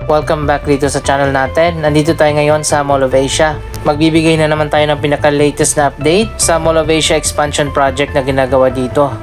Welcome back dito sa channel natin. Nandito tayo ngayon sa Mall of Asia. Magbibigay na naman tayo ng pinaka-latest na update sa Mall of Asia expansion project na ginagawa dito.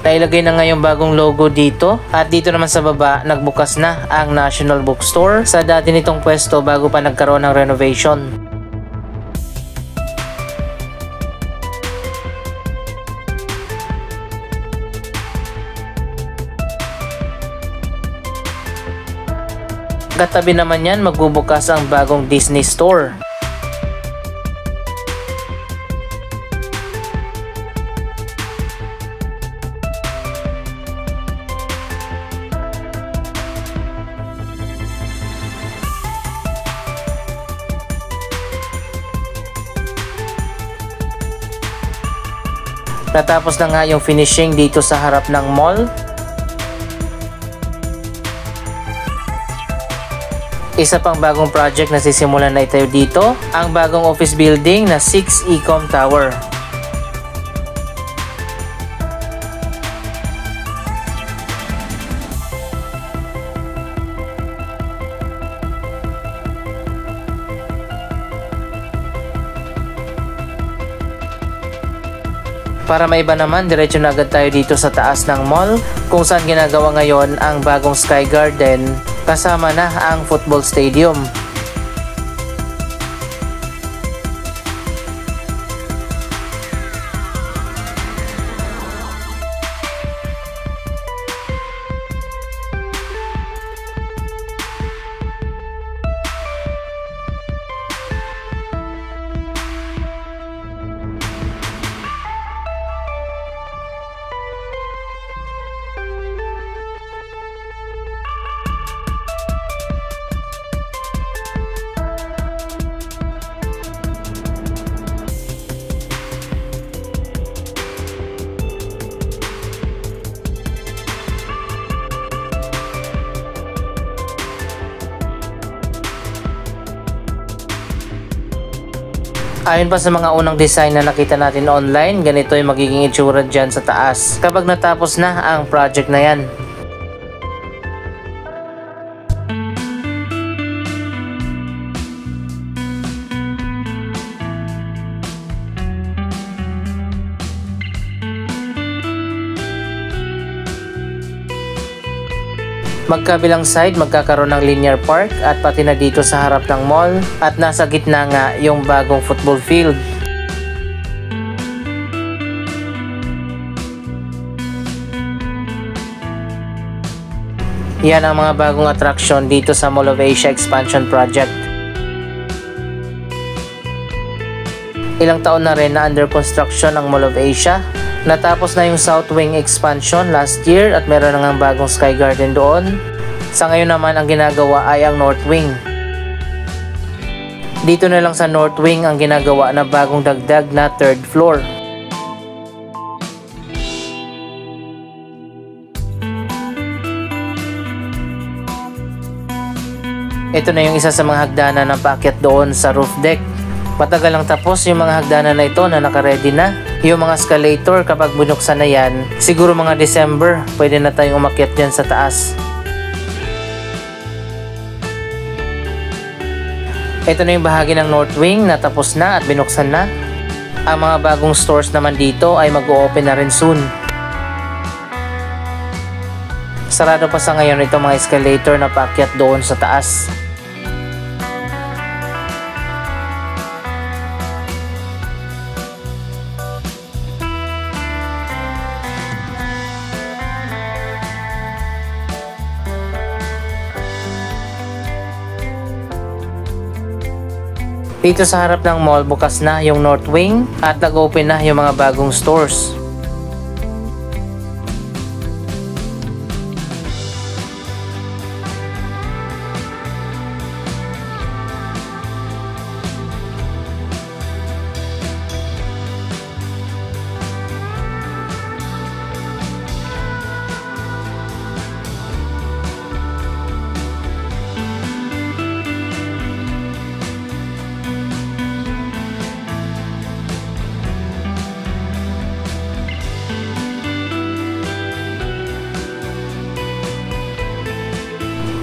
Nailagay na nga yung bagong logo dito at dito naman sa baba nagbukas na ang National Bookstore sa dati nitong pwesto bago pa nagkaroon ng renovation. Katabi naman yan magbubukas ang bagong Disney Store. Natapos na nga yung finishing dito sa harap ng mall. Isa pang bagong project na sisimulan na itayo dito, ang bagong office building na 6 Ecom Tower. Para maiba naman, diretso na agad tayo dito sa taas ng mall kung saan ginagawa ngayon ang bagong Sky Garden kasama na ang football stadium. Ayon pa sa mga unang design na nakita natin online, ganito yung magiging itsura dyan sa taas kapag natapos na ang project na yan. Magkabilang side magkakaroon ng linear park at pati na dito sa harap ng mall at nasa gitna nga yung bagong football field. Yan ang mga bagong attraction dito sa Mall of Asia Expansion Project. Ilang taon na rin na under construction ang Mall of Asia. Natapos na yung South Wing expansion last year at meron na nga bagong Sky Garden doon. Sa ngayon naman ang ginagawa ay ang North Wing. Dito na lang sa North Wing ang ginagawa na bagong dagdag na 3rd floor. Ito na yung isa sa mga hagdanan ng paakyat doon sa roof deck. Matagal lang tapos yung mga hagdanan na ito na naka-ready na. Yung mga escalator kapag binuksan na yan, siguro mga December, pwede na tayong umakyat dyan sa taas. Ito na yung bahagi ng North Wing na tapos na at binuksan na. Ang mga bagong stores naman dito ay mag-o-open na rin soon. Sarado pa sa ngayon itong mga escalator na paakyat doon sa taas. Dito sa harap ng mall, bukas na yung North Wing at nag-open na yung mga bagong stores.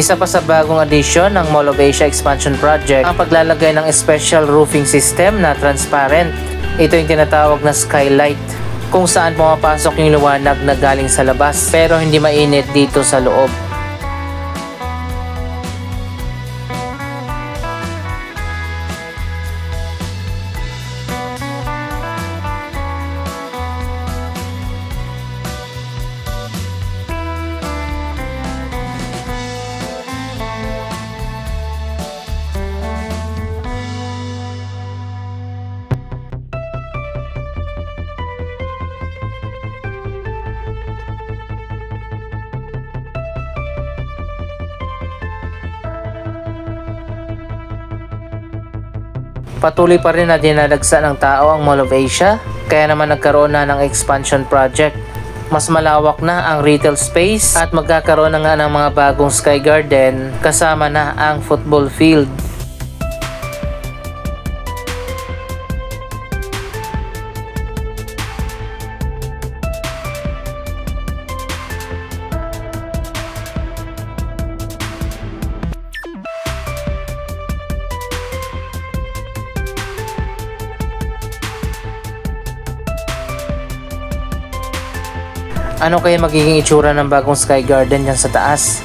Isa pa sa bagong addition ng Mall of Asia Expansion Project ang paglalagay ng special roofing system na transparent. Ito yung tinatawag na skylight, kung saan pumapasok yung liwanag na galing sa labas pero hindi mainit dito sa loob. Patuloy pa rin na dinadagsa ng tao ang Mall of Asia, kaya naman nagkaroon na ng expansion project. Mas malawak na ang retail space at magkakaroon na nga ng mga bagong Sky Garden kasama na ang football field. Ano kaya magiging itsura ng bagong Sky Garden dyan sa taas?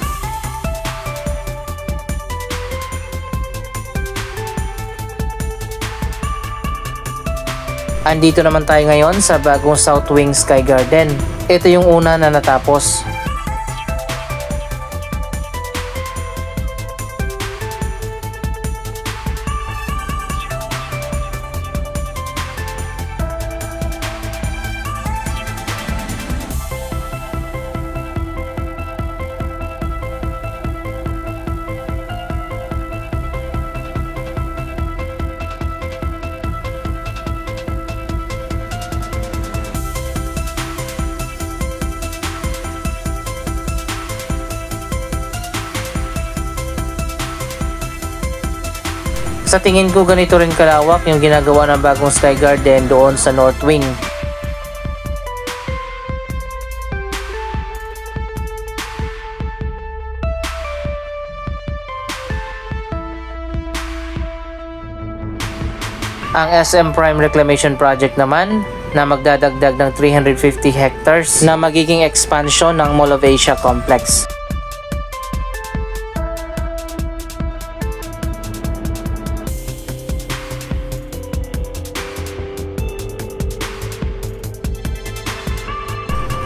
Andito naman tayo ngayon sa bagong South Wing Sky Garden. Ito yung una na natapos. Sa tingin ko ganito rin kalawak yung ginagawa ng bagong Sky Garden doon sa North Wing. Ang SM Prime Reclamation Project naman na magdadagdag ng 350 hectares na magiging expansion ng Mall of Asia Complex.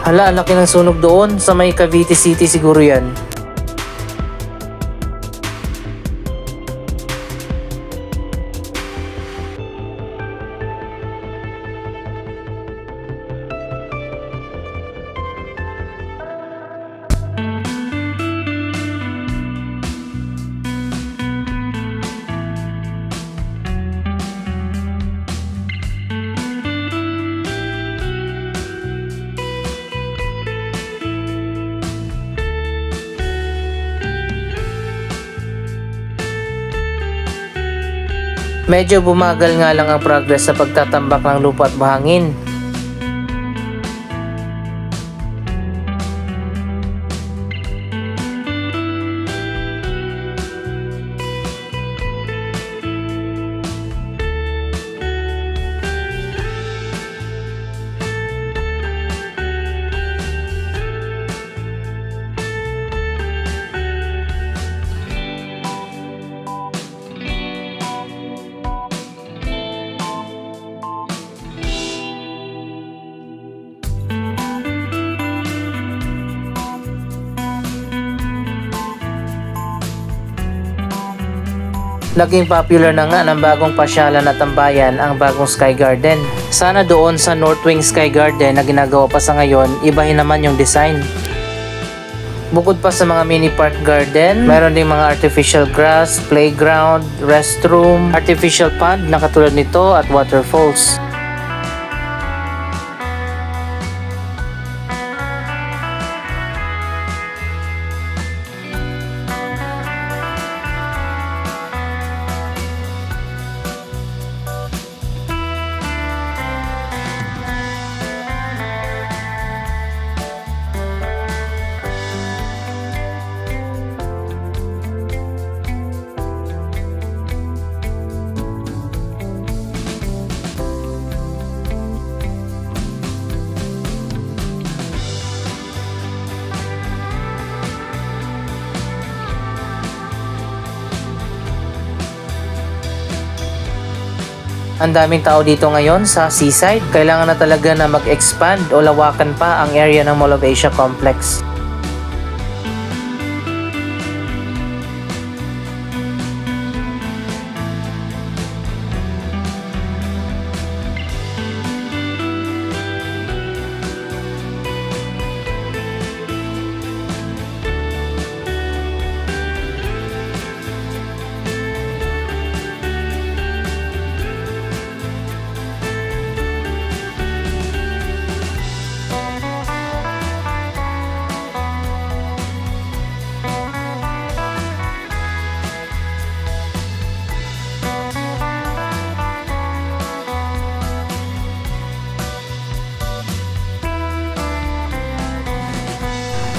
Hala, ang laki ng sunog doon sa may Cavite City siguro yan. Medyo bumagal nga lang ang progress sa pagtatambak ng lupa at buhangin. Naging popular na nga ng bagong pasyalan at tambayan ang bagong Sky Garden. Sana doon sa North Wing Sky Garden na ginagawa pa sa ngayon, ibahin naman yung design. Bukod pa sa mga mini park garden, mayroon ding mga artificial grass, playground, restroom, artificial pond na katulad nito at waterfalls. Ang daming tao dito ngayon sa seaside. Kailangan na talaga na mag-expand o lawakan pa ang area ng Mall of Asia Complex.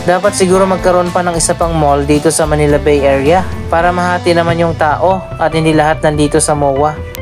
Dapat siguro magkaroon pa ng isa pang mall dito sa Manila Bay Area para mahati naman yung tao at hindi lahat nandito sa MOA.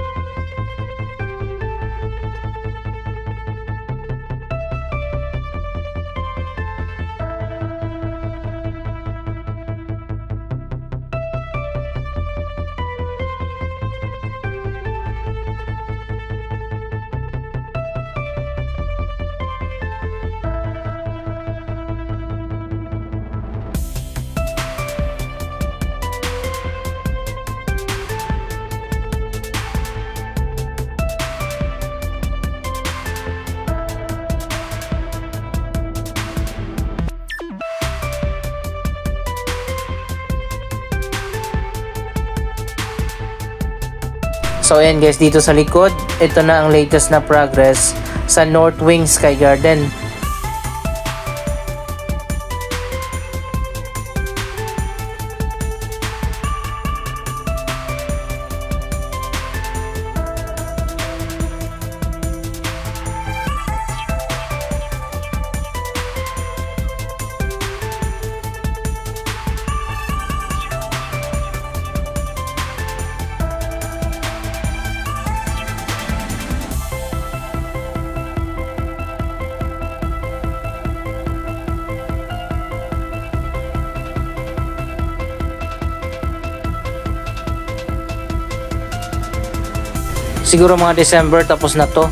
So ayan guys, dito sa likod, ito na ang latest na progress sa North Wing Sky Garden. Siguro mga December tapos na to.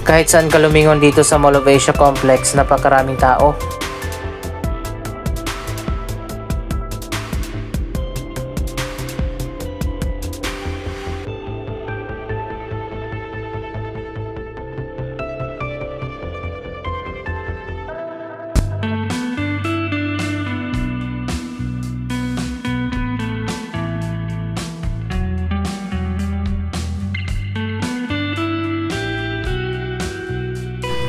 Kahit saan ka lumingon dito sa Mall of Asia Complex, napakaraming tao.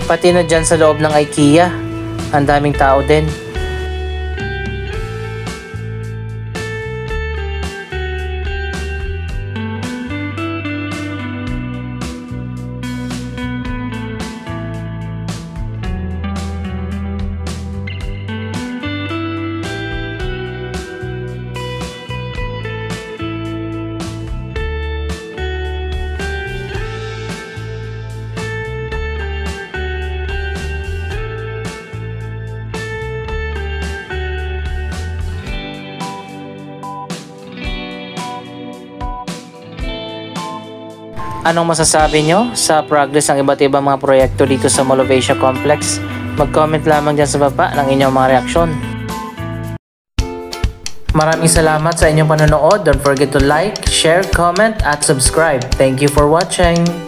Pati na dyan sa loob ng IKEA, ang daming tao din. Anong masasabi nyo sa progress ng iba't ibang mga proyekto dito sa Mall of Asia Complex? Mag-comment lamang dyan sa baba ng inyong mga reaksyon. Maraming salamat sa inyong panonood. Don't forget to like, share, comment, at subscribe. Thank you for watching!